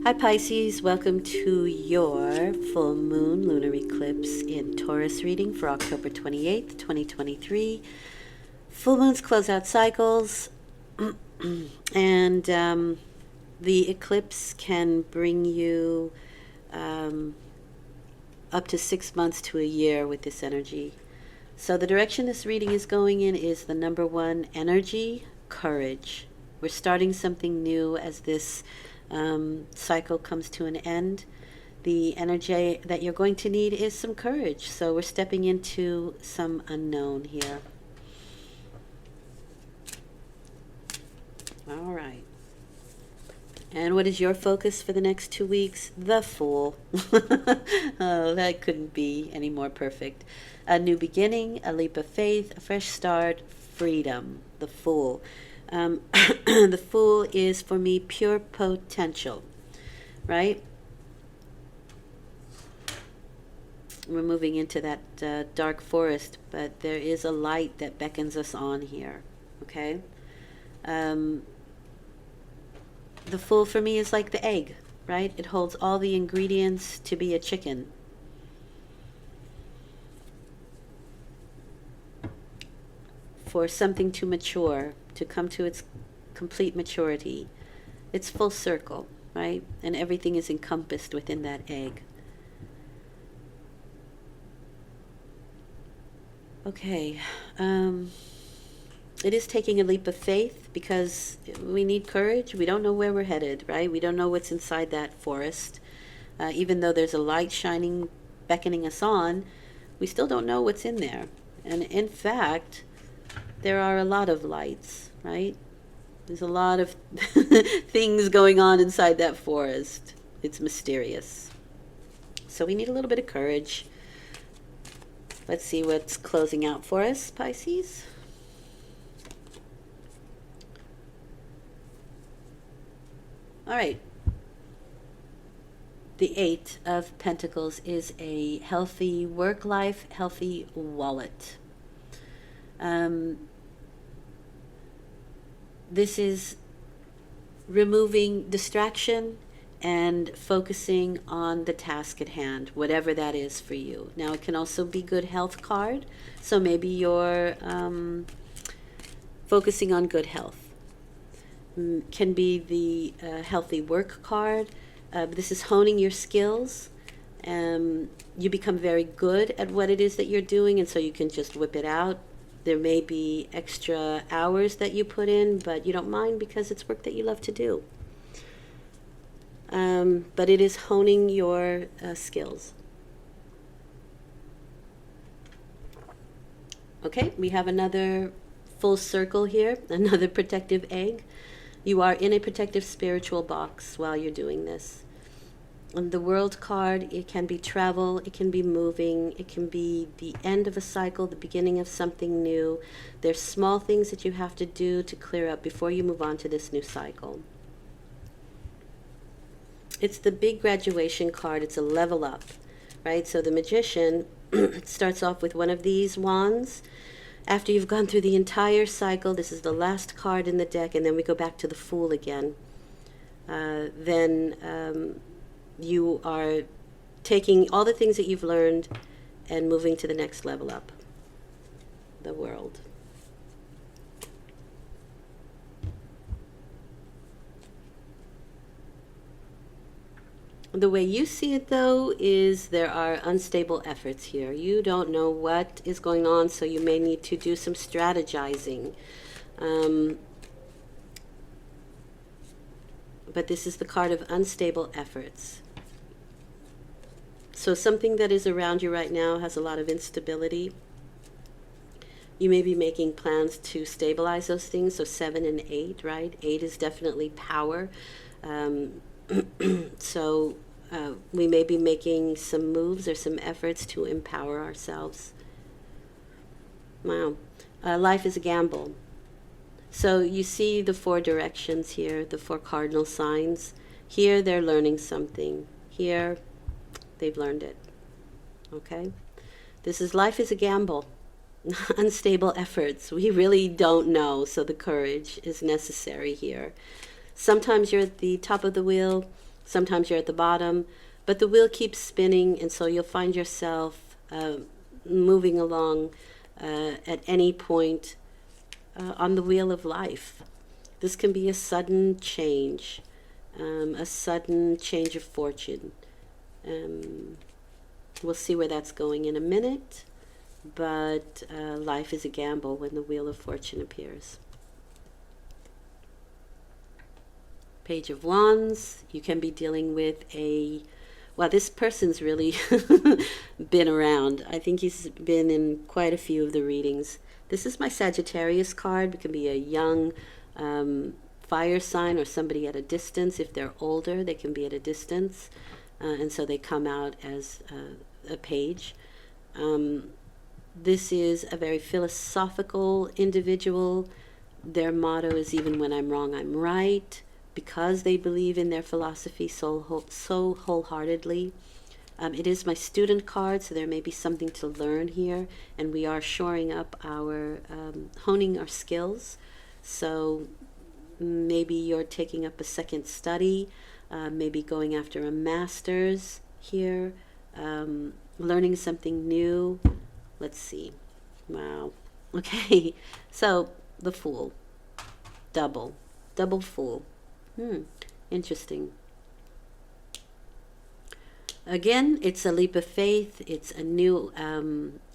Hi Pisces, welcome to your full moon lunar eclipse in Taurus reading for October 28th, 2023. Full moons close out cycles and the eclipse can bring you up to 6 months to a year with this energy. So the direction this reading is going in is the number one, energy, courage. We're starting something new as this cycle comes to an end. The energy that you're going to need is some courage. So we're stepping into some unknown here. All right. And what is your focus for the next 2 weeks? The Fool. Oh, that couldn't be any more perfect. A new beginning, a leap of faith, a fresh start, freedom. The Fool. The Fool is for me pure potential, right? We're moving into that dark forest, but there is a light that beckons us on here, okay? The Fool for me is like the egg, right? It holds all the ingredients to be a chicken. For something to mature, to come to its complete maturity. It's full circle, right? And everything is encompassed within that egg. Okay. It is taking a leap of faith because we need courage. We don't know where we're headed, right? We don't know what's inside that forest. Even though there's a light shining, beckoning us on, we still don't know what's in there. And in fact, there are a lot of lights, right? There's a lot of things going on inside that forest. It's mysterious. So we need a little bit of courage. Let's see what's closing out for us, Pisces. All right. The Eight of Pentacles is a healthy work life, healthy wallet. This is removing distraction and focusing on the task at hand, whatever that is for you. Now, it can also be good health card. So maybe you're focusing on good health. Can be the healthy work card. This is honing your skills. You become very good at what it is that you're doing, and so you can just whip it out. There may be extra hours that you put in, but you don't mind because it's work that you love to do. But it is honing your skills. Okay, we have another full circle here, another protective egg. You are in a protective spiritual box while you're doing this. And the World card, it can be travel, it can be moving, it can be the end of a cycle, the beginning of something new. There's small things that you have to do to clear up before you move on to this new cycle. It's the big graduation card. It's a level up, right? So the Magician starts off with one of these wands. After you've gone through the entire cycle, this is the last card in the deck, and then we go back to the Fool again. Then you are taking all the things that you've learned and moving to the next level up, the World. The way you see it, though, is there are unstable efforts here. You don't know what is going on, so you may need to do some strategizing. But this is the card of unstable efforts. So something that is around you right now has a lot of instability. You may be making plans to stabilize those things. So 7 and 8, right? 8 is definitely power. So we may be making some moves or some efforts to empower ourselves. Wow. Life is a gamble. So you see the 4 directions here, the 4 cardinal signs. Here they're learning something. Here they've learned it. Okay? This is life is a gamble. Unstable efforts. We really don't know, so the courage is necessary here. Sometimes you're at the top of the wheel, Sometimes you're at the bottom, but the wheel keeps spinning, and so you'll find yourself moving along at any point on the wheel of life. This can be a sudden change of fortune. We'll see where that's going in a minute, but life is a gamble when the Wheel of Fortune appears. Page of Wands, you can be dealing with well, this person's really been around. I think he's been in quite a few of the readings. This is my Sagittarius card. It can be a young fire sign or somebody at a distance. If they're older, they can be at a distance. And so they come out as a page. This is a very philosophical individual. Their motto is, even when I'm wrong, I'm right, because they believe in their philosophy so wholeheartedly. It is my student card, so there may be something to learn here, and we are shoring up honing our skills. So maybe you're taking up a second study, maybe going after a master's here, learning something new. Let's see. Wow. Okay. So the Fool. Double Fool. Interesting. Again, it's a leap of faith. It's a new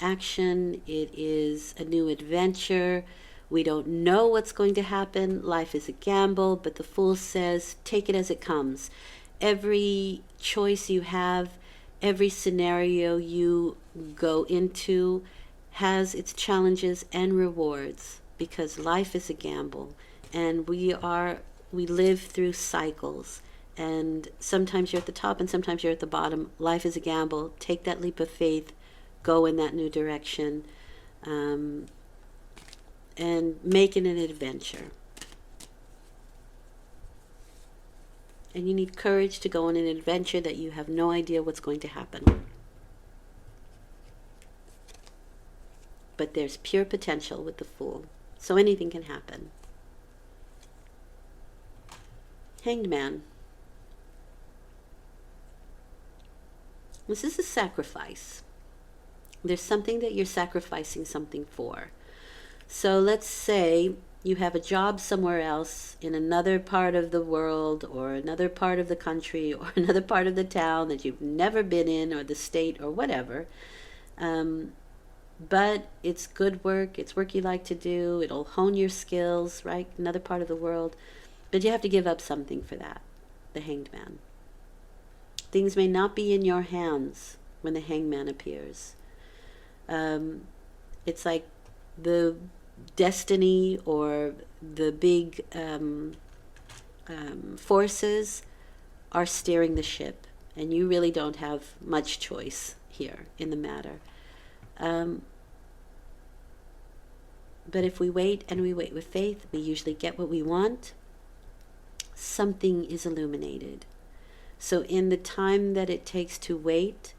action. It is a new adventure. We don't know what's going to happen. Life is a gamble, but the Fool says, take it as it comes. Every choice you have, every scenario you go into has its challenges and rewards, because life is a gamble, and we live through cycles, and sometimes you're at the top and sometimes you're at the bottom. Life is a gamble. Take that leap of faith, go in that new direction, and make it an adventure. And you need courage to go on an adventure that you have no idea what's going to happen. But there's pure potential with the Fool, so anything can happen. Hanged Man. This is a sacrifice. There's something that you're sacrificing something for. So let's say you have a job somewhere else in another part of the world, or another part of the country, or another part of the town that you've never been in, or the state, or whatever. But it's good work. It's work you like to do. It'll hone your skills, right? Another part of the world. But you have to give up something for that, the Hanged Man. Things may not be in your hands when the Hanged Man appears. It's like the destiny or the big forces are steering the ship, and you really don't have much choice here in the matter. But if we wait, and we wait with faith, we usually get what we want. Something is illuminated. So in the time that it takes to wait,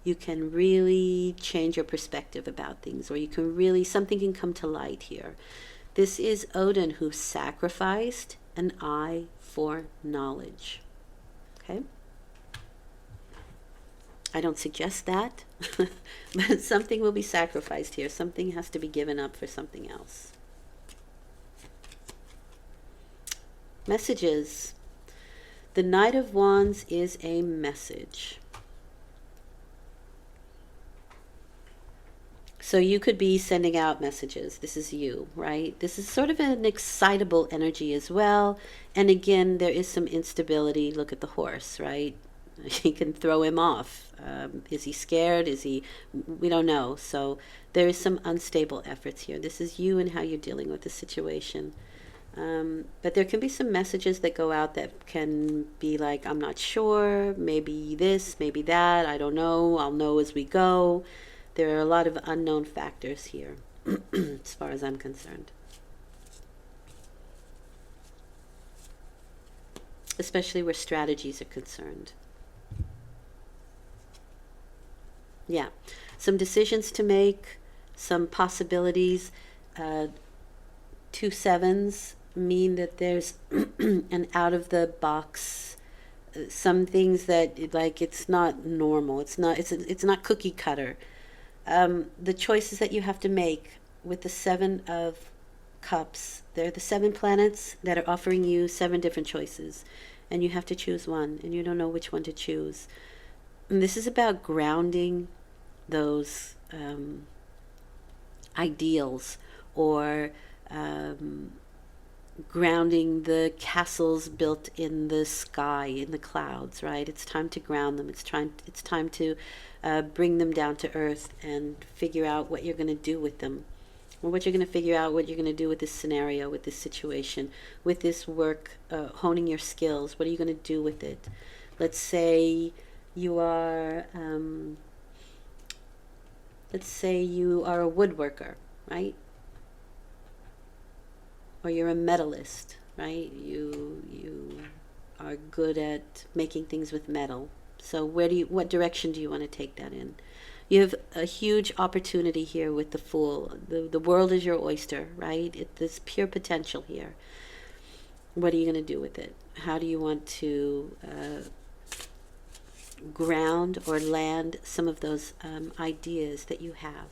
you can really change your perspective about things, or you can really, something can come to light here. This is Odin, who sacrificed an eye for knowledge. Okay? I don't suggest that, but something will be sacrificed here. Something has to be given up for something else. Messages. The Knight of Wands is a message. So you could be sending out messages. This is you, right? This is sort of an excitable energy as well. And again, there is some instability. Look at the horse, right? You can throw him off. Is he scared? We don't know. So there is some unstable efforts here. This is you and how you're dealing with the situation. But there can be some messages that go out that can be like, I'm not sure, maybe this, maybe that, I don't know, I'll know as we go. There are a lot of unknown factors here, as far as I'm concerned. Especially where strategies are concerned. Yeah, some decisions to make, some possibilities. 2 sevens mean that there's an out-of-the-box some things that, like, it's not normal. It's not cookie cutter. The choices that you have to make with the Seven of Cups, they're the 7 planets that are offering you 7 different choices, and you have to choose one, and you don't know which one to choose. And this is about grounding those ideals, or grounding the castles built in the sky, in the clouds, right? It's time to ground them. It's time to bring them down to earth and figure out what you're going to do with them, or what you're going to figure out what you're going to do with this scenario, with this situation, with this work, honing your skills. What are you going to do with it? Let's say you are a woodworker, right? Or you're a metalist, right? You are good at making things with metal. So what direction do you want to take that in? You have a huge opportunity here with the Fool. The world is your oyster, right? There's pure potential here. What are you going to do with it? How do you want to ground or land some of those ideas that you have?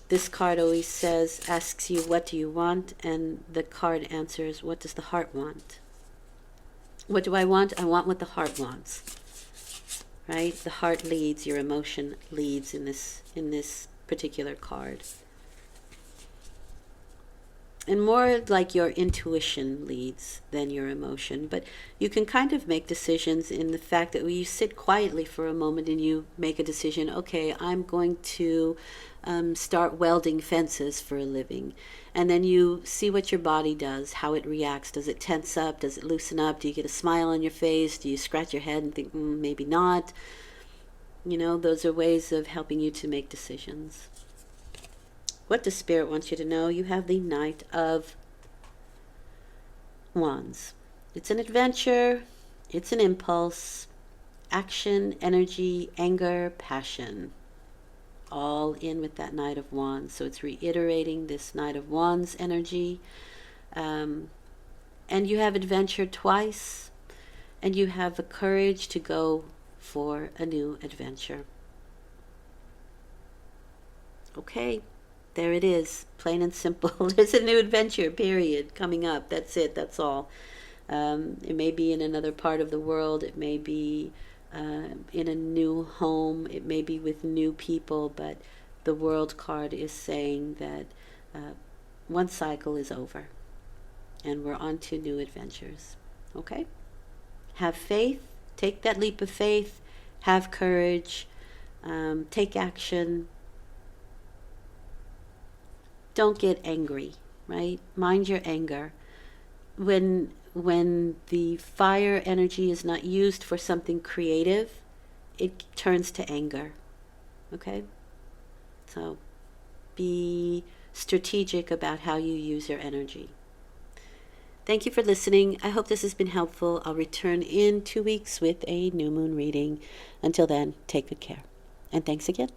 This card always asks you, what do you want? And the card answers, what does the heart want? What do I want? I want what the heart wants. Right? The heart leads, your emotion leads in this particular card. And more like your intuition leads than your emotion. But you can kind of make decisions in the fact that when you sit quietly for a moment and you make a decision, okay, I'm going to start welding fences for a living. And then you see what your body does, how it reacts. Does it tense up? Does it loosen up? Do you get a smile on your face? Do you scratch your head and think, maybe not? You know, those are ways of helping you to make decisions. What does Spirit want you to know? You have the Knight of Wands. It's an adventure. It's an impulse. Action, energy, anger, passion. All in with that Knight of Wands. So it's reiterating this Knight of Wands energy. And you have adventure twice. And you have the courage to go for a new adventure. Okay. There it is, plain and simple. There's a new adventure, period, coming up. That's it, that's all. It may be in another part of the world. It may be in a new home. It may be with new people. But the World card is saying that one cycle is over. And we're on to new adventures. Okay? Have faith. Take that leap of faith. Have courage. Take action. Don't get angry, right? Mind your anger. When the fire energy is not used for something creative, it turns to anger. Okay? So be strategic about how you use your energy. Thank you for listening. I hope this has been helpful. I'll return in 2 weeks with a new moon reading. Until then, take good care. And thanks again.